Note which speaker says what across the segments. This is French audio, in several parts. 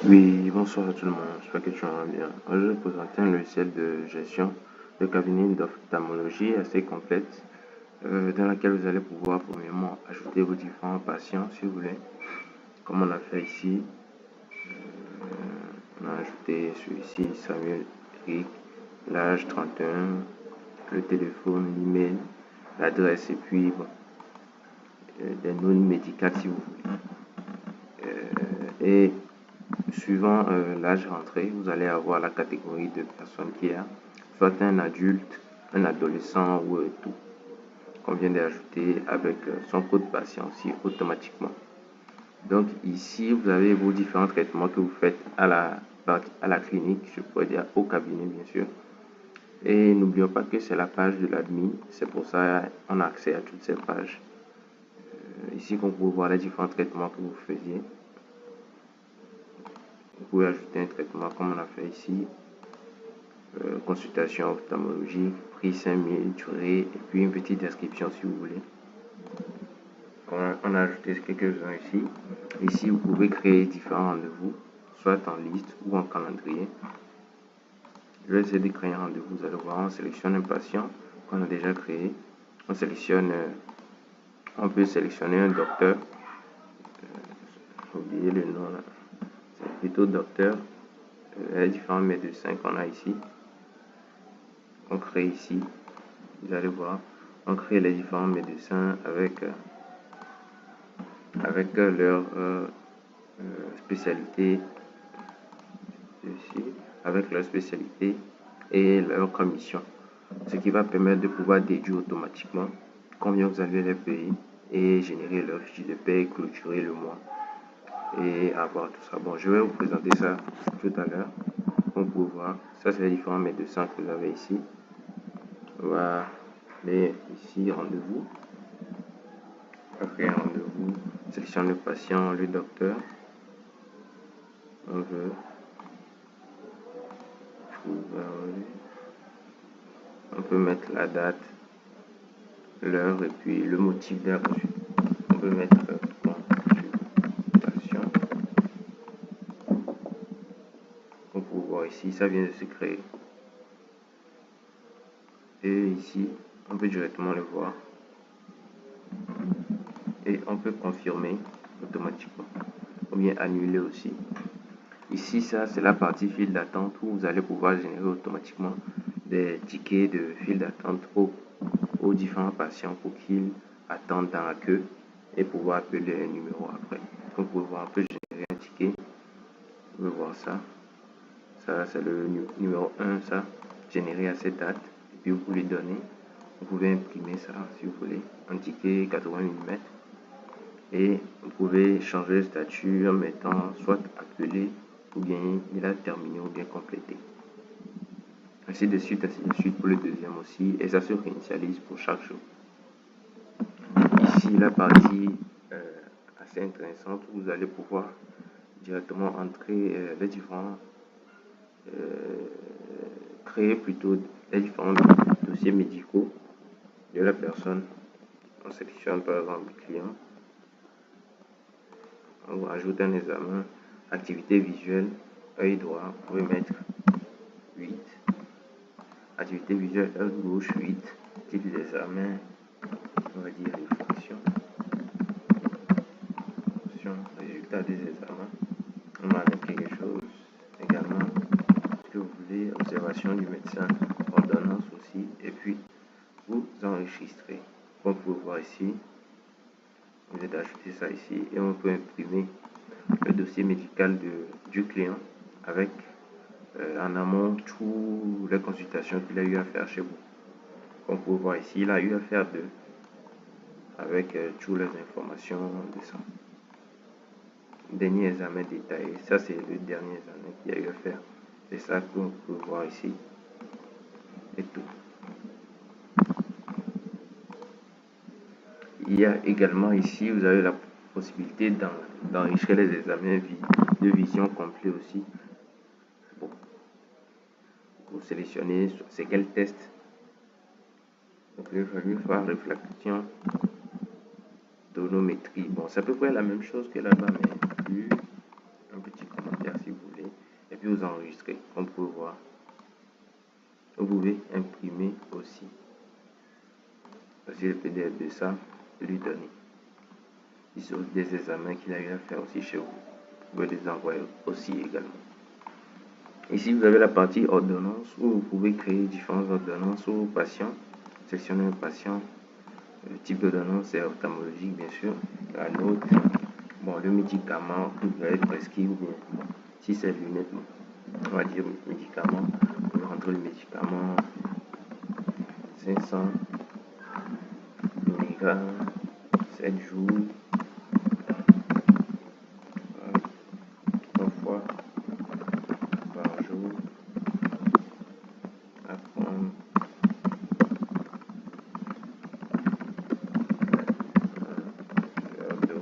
Speaker 1: Oui, bonsoir à tout le monde, j'espère que tu vas bien. Aujourd'hui, je vais présenter un logiciel de gestion de cabinet d'ophtalmologie assez complète, dans laquelle vous allez pouvoir premièrement ajouter vos différents patients si vous voulez, comme on a fait ici. On a ajouté celui-ci, Samuel Eric, l'âge 31, le téléphone, l'email, l'adresse et puis bon, des noms médicales si vous voulez. Et suivant l'âge rentré, vous allez avoir la catégorie de personnes qui a, soit un adulte, un adolescent ou tout, qu'on vient d'ajouter avec son code patient aussi automatiquement. Donc ici, vous avez vos différents traitements que vous faites à la clinique, je pourrais dire au cabinet bien sûr. Et n'oublions pas que c'est la page de l'admin, c'est pour ça qu'on a accès à toutes ces pages. Ici, vous pouvez voir les différents traitements que vous faisiez. Vous pouvez ajouter un traitement comme on a fait ici. Consultation ophtalmologique, prix 5000, durée, et puis une petite description si vous voulez. On a ajouté quelques-uns ici. Ici, vous pouvez créer différents rendez-vous, soit en liste ou en calendrier. Je vais essayer de créer un rendez-vous. Vous allez voir, on sélectionne un patient qu'on a déjà créé. On peut sélectionner un docteur. J'ai oublié le nom là. C'est plutôt docteur. Les différents médecins qu'on a ici. On crée ici. Vous allez voir, on crée les différents médecins avec leur spécialité ici, avec leur spécialité et leur commission, ce qui va permettre de pouvoir déduire automatiquement combien vous allez les payer et générer leur fiche de paie, clôturer le mois et avoir tout ça. Bon, je vais vous présenter ça tout à l'heure. Vous pouvez voir, ça c'est les différents médecins que vous avez ici. On va aller ici, rendez-vous. On crée un rendez-vous, sélectionne le patient, le docteur. On veut on peut mettre la date, l'heure et puis le motif de la consultation. On peut mettre consultation. On peut voir ici, ça vient de se créer. Et ici, on peut directement le voir. Et on peut confirmer automatiquement. Ou bien annuler aussi. Ici, ça, c'est la partie file d'attente où vous allez pouvoir générer automatiquement des tickets de file d'attente aux différents patients pour qu'ils attendent dans la queue et pouvoir appeler un numéro après. Donc, vous pouvez voir, on peut générer un ticket. Vous pouvez voir ça. Ça, c'est le numéro 1, ça, généré à cette date. Et puis, vous pouvez donner. Vous pouvez imprimer ça, si vous voulez, un ticket 80 mm. Et vous pouvez changer le statut en mettant soit appelé, ou bien il a terminé, ou bien complété. Ainsi de suite pour le deuxième aussi. Et ça se réinitialise pour chaque jour. Ici, la partie assez intéressante où vous allez pouvoir directement entrer les différents, créer plutôt les différents dossiers médicaux de la personne. On sélectionne par exemple le client. On ajoute un examen, activité visuelle, œil droit, vous pouvez mettre 8. Activité visuelle, œil gauche, 8. Type d'examen, on va dire réflexion. Résultat des examens. On va mettre quelque chose également que vous voulez, observation du médecin, ordonnance aussi, et puis vous enregistrez. Comme vous pouvez voir ici, vous allez ajouter ça ici et on peut imprimer le dossier médical du client avec en amont toutes les consultations qu'il a eu à faire chez vous. Comme vous pouvez voir ici, il a eu à faire 2 avec toutes les informations de ça. Dernier examen détaillé, ça c'est le dernier examen qu'il a eu à faire. C'est ça que vous pouvez voir ici. Et tout. Il y a également ici, vous avez la possibilité d'enrichir les examens de vision complets aussi. Bon. Vous sélectionnez c'est quel test. Donc il va falloir faire réflexion, tonométrie. Bon, c'est à peu près la même chose que là-bas, mais plus un petit commentaire si vous puis vous enregistrez. Comme vous pouvez voir, vous pouvez imprimer aussi. Voici le PDF de ça, de lui donner. Ils sont des examens qu'il a eu à faire aussi chez vous. Vous pouvez les envoyer aussi également. Ici, vous avez la partie ordonnance où vous pouvez créer différentes ordonnances aux patients. Sélectionnez un patient. Le type d'ordonnance est ophtalmologique, bien sûr. La note, bon, le médicament que vous avez prescrit, ou bien si c'est lunettes, on va dire médicament. Vous pouvez rentrer le médicament 500 mg, 7 jours, 3 fois par jour, à prendre un verre d'eau.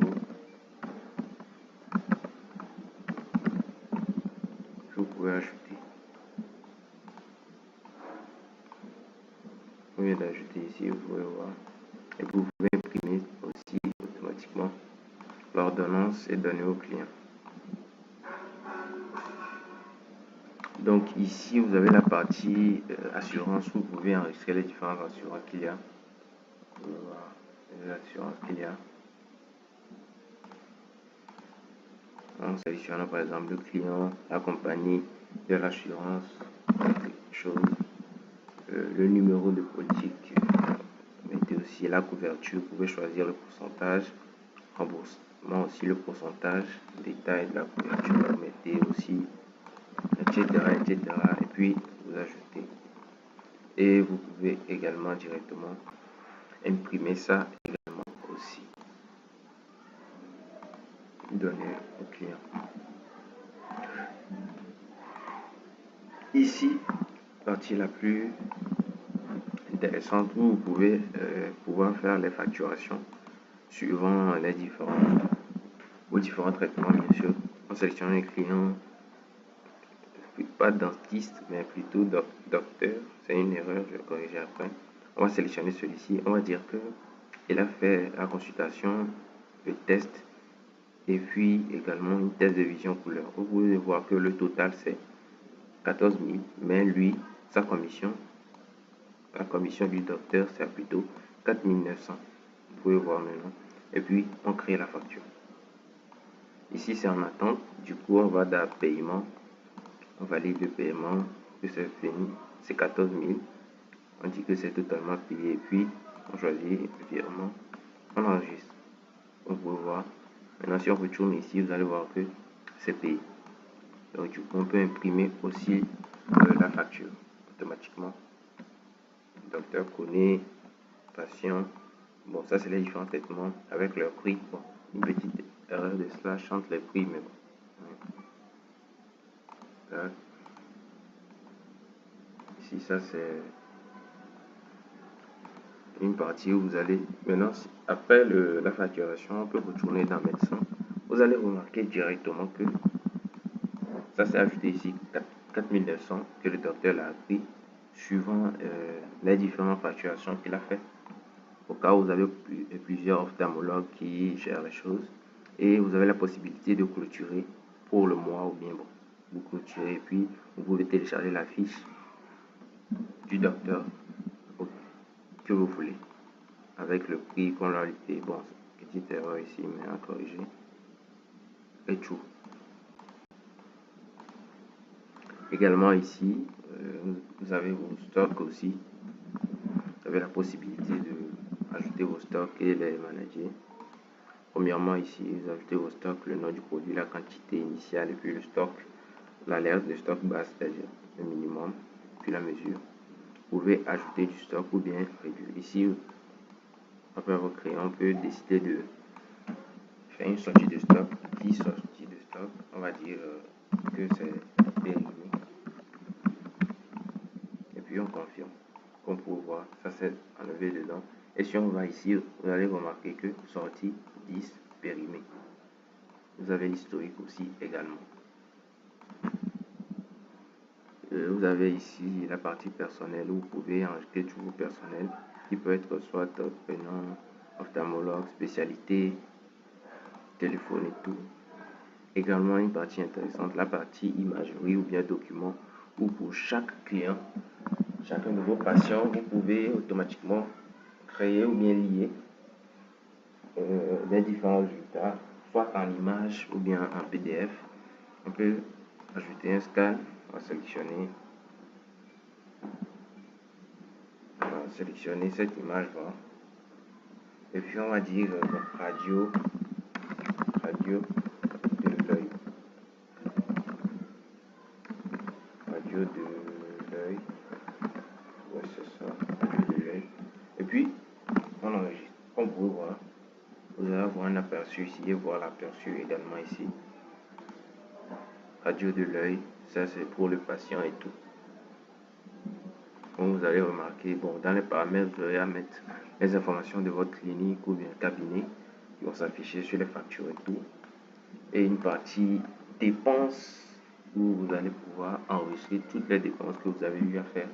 Speaker 1: Vous pouvez ajouter. Vous pouvez l'ajouter ici, vous pouvez voir. Et vous pouvez imprimer aussi automatiquement l'ordonnance et donner au client. Donc ici, vous avez la partie assurance où vous pouvez enregistrer les différentes assurances qu'il y a. Vous pouvez voir les assurances qu'il y a. En sélectionnant par exemple le client, la compagnie de l'assurance, chose, le numéro de politique, mettez aussi la couverture, vous pouvez choisir le pourcentage, remboursement aussi le pourcentage, détail de la couverture, vous mettez aussi, etc., etc. Et puis vous ajoutez. Et vous pouvez également directement imprimer ça également aussi. Donner au client. Ici, partie la plus intéressante où vous pouvez pouvoir faire les facturations suivant les différents traitements, bien sûr, en sélectionnant les clients, pas dentiste, mais plutôt docteur. C'est une erreur, je vais corriger après. On va sélectionner celui-ci. On va dire que il a fait la consultation, le test, et puis également une test de vision couleur. Vous pouvez voir que le total c'est 14 000, mais lui, sa commission, la commission du docteur, c'est plutôt 4 900. Vous pouvez voir maintenant. Et puis, on crée la facture. Ici, c'est en attente. Du coup, on va dans paiement. On valide le paiement, que c'est fini. C'est 14 000. On dit que c'est totalement payé. Et puis, on choisit le virement. On enregistre. On peut voir. Maintenant, si on retourne ici, vous allez voir que c'est payé. Donc, du coup, on peut imprimer aussi la facture automatiquement. Le docteur connaît, patient. Bon, ça, c'est les différents traitements avec leur prix. Bon, une petite erreur de slash entre les prix, mais bon. Ici, ça, c'est une partie où vous allez. Maintenant, après la facturation, on peut retourner dans médecin. Vous allez remarquer directement que ça s'est ajouté ici 4 900 que le docteur l'a pris suivant les différentes facturations qu'il a fait. Au cas où vous avez plusieurs ophtalmologues qui gèrent les choses et vous avez la possibilité de clôturer pour le mois ou bien bon, vous clôturez et puis vous pouvez télécharger la fiche du docteur que vous voulez avec le prix qu'on l'a été. Bon, petite erreur ici, mais à corriger. Et tout. Également ici, vous avez vos stocks aussi. Vous avez la possibilité de ajouter vos stocks et les manager. Premièrement, ici, vous ajoutez vos stocks, le nom du produit, la quantité initiale et puis le stock, l'alerte de stock basse, c'est-à-dire le minimum, puis la mesure. Vous pouvez ajouter du stock ou bien réduire. Ici, après recréer, on peut décider de faire une sortie de stock, 10 sorties de stock. On va dire que c'est périmé. Et puis on confirme. Comme pour voir, ça c'est enlevé dedans. Et si on va ici, vous allez remarquer que sortie 10 périmé. Vous avez l'historique aussi également. Vous avez ici la partie personnelle où vous pouvez enregistrer tout vos personnel qui peut être soit prénom, ophtalmologue, spécialité, téléphone et tout. également une partie intéressante, la partie imagerie ou bien document, où pour chaque client, chaque nouveau patient, vous pouvez automatiquement créer ou bien lier les différents résultats, soit en image ou bien en PDF. On peut ajouter un scan, on va sélectionner cette image là, et puis on va dire radio de l'œil, radio de l'œil, ouais c'est ça, radio de l'œil, et puis on enregistre. Comme vous pouvez voir, vous allez avoir un aperçu ici et voir l'aperçu également ici. Radio de l'œil, ça c'est pour le patient et tout. Comme vous allez remarquer, bon, dans les paramètres, vous aurez à mettre les informations de votre clinique ou bien cabinet qui vont s'afficher sur les factures et tout. Et une partie dépenses où vous allez pouvoir enregistrer toutes les dépenses que vous avez eu à faire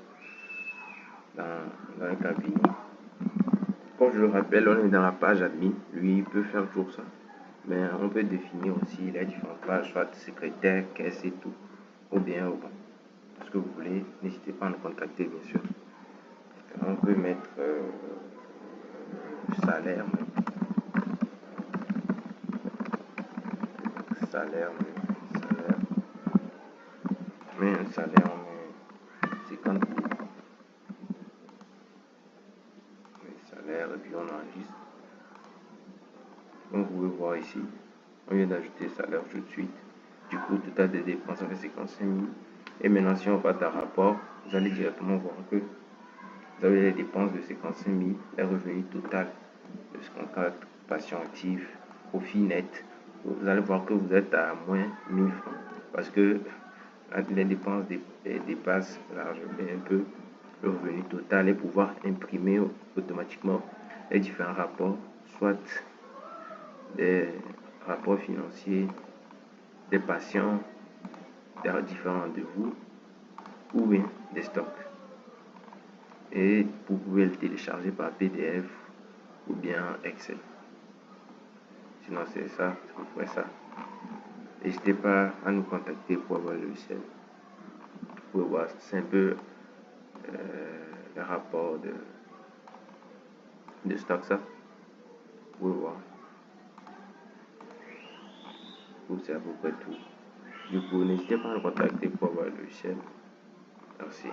Speaker 1: dans un cabinet. Comme je le rappelle, on est dans la page admin, lui il peut faire toujours ça. Mais on peut définir aussi les différentes pages, soit secrétaire, caisse et tout, ou bien ce que vous voulez. N'hésitez pas à nous contacter, bien sûr. On peut mettre salaire, mais un salaire, on met 50 000. Salaire, et puis on enregistre. Comme vous pouvez voir ici, on vient d'ajouter salaire tout de suite. Du coup, tout à des dépenses, ça fait 55 000. Et maintenant, si on va dans rapport, vous allez directement voir que vous avez les dépenses de 55 000, les revenus total de ce contrat patient actif, profit net. Vous allez voir que vous êtes à moins 1000 francs parce que les dépenses dépassent largement un peu le revenu total et pouvoir imprimer automatiquement les différents rapports, soit des rapports financiers des patients, des différents rendez-vous ou bien des stocks. Et vous pouvez le télécharger par PDF ou bien Excel. Sinon c'est ça, vous ferez ça. N'hésitez pas à nous contacter pour avoir le logiciel. Vous pouvez voir, c'est un peu le rapport de stock ça. Vous pouvez voir. C'est à peu près tout. Du coup, n'hésitez pas à nous contacter pour avoir le logiciel. Merci.